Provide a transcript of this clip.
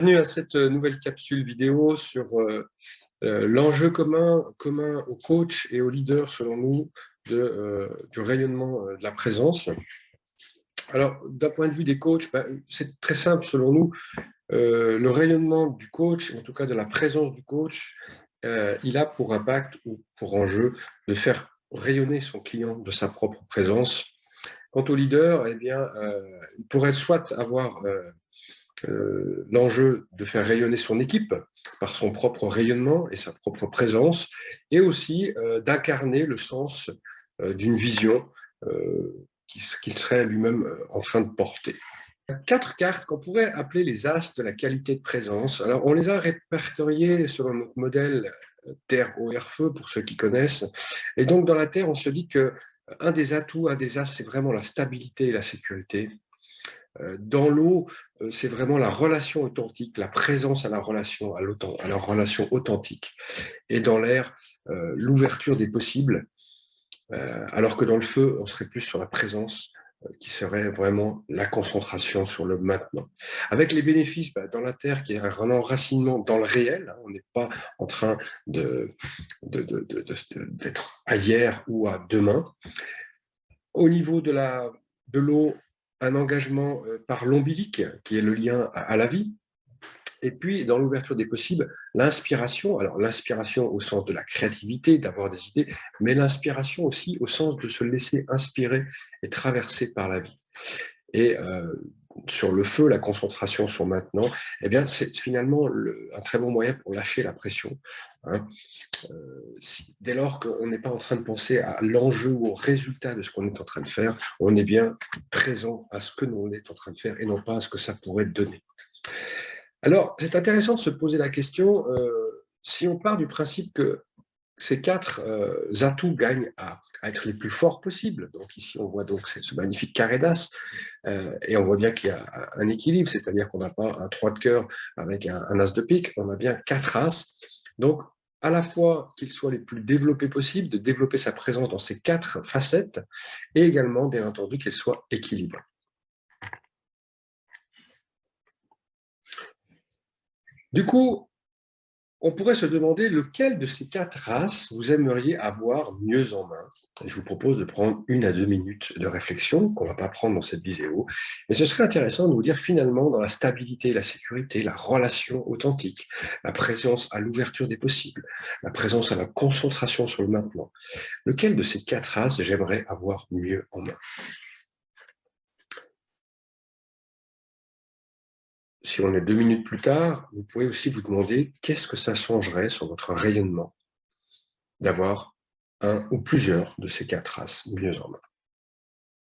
Bienvenue à cette nouvelle capsule vidéo sur l'enjeu commun au coach et aux leaders, selon nous, du rayonnement de la présence. Alors, d'un point de vue des coachs, c'est très simple, selon nous. Le rayonnement du coach, en tout cas de la présence du coach, il a pour impact ou pour enjeu de faire rayonner son client de sa propre présence. Quant au leader, eh bien, il pourrait soit avoir l'enjeu de faire rayonner son équipe par son propre rayonnement et sa propre présence, et aussi d'incarner le sens d'une vision qu'il serait lui-même en train de porter. 4 cartes qu'on pourrait appeler les as de la qualité de présence. Alors, on les a répertoriées selon notre modèle terre, eau, air, feu, pour ceux qui connaissent. Et donc, dans la terre, on se dit que un des atouts, un des as, c'est vraiment la stabilité et la sécurité. Dans l'eau, c'est vraiment la relation authentique, la présence à la relation, à la relation authentique. Et dans l'air, l'ouverture des possibles, alors que dans le feu, on serait plus sur la présence, qui serait vraiment la concentration sur le maintenant. Avec les bénéfices dans la terre, qui est un enracinement dans le réel, hein, on n'est pas en train d'être à hier ou à demain. Au niveau de l'eau, un engagement par l'ombilique, qui est le lien à la vie. Et puis, dans l'ouverture des possibles, l'inspiration. Alors, l'inspiration au sens de la créativité, d'avoir des idées, mais l'inspiration aussi au sens de se laisser inspirer et traverser par la vie. Et sur le feu, la concentration sur maintenant, eh bien, c'est finalement un très bon moyen pour lâcher la pression. Hein. Dès lors qu'on n'est pas en train de penser à l'enjeu ou au résultat de ce qu'on est en train de faire, on est bien présent à ce que l'on est en train de faire et non pas à ce que ça pourrait donner. Alors, c'est intéressant de se poser la question, si on part du principe que ces 4 atouts gagnent à être les plus forts possibles. Donc ici, on voit donc ce magnifique carré d'as, et on voit bien qu'il y a un équilibre, c'est-à-dire qu'on n'a pas un 3 de cœur avec un as de pique, on a bien 4 as. Donc, à la fois qu'ils soient les plus développés possibles, de développer sa présence dans ces 4 facettes, et également, bien entendu, qu'ils soient équilibrés. Du coup, on pourrait se demander lequel de ces 4 races vous aimeriez avoir mieux en main. Et je vous propose de prendre 1 à 2 minutes de réflexion, qu'on ne va pas prendre dans cette vidéo. Mais ce serait intéressant de vous dire finalement dans la stabilité, la sécurité, la relation authentique, la présence à l'ouverture des possibles, la présence à la concentration sur le maintenant. Lequel de ces 4 races j'aimerais avoir mieux en main? Si on est 2 minutes plus tard, vous pouvez aussi vous demander qu'est-ce que ça changerait sur votre rayonnement d'avoir un ou plusieurs de ces 4 races mieux en main.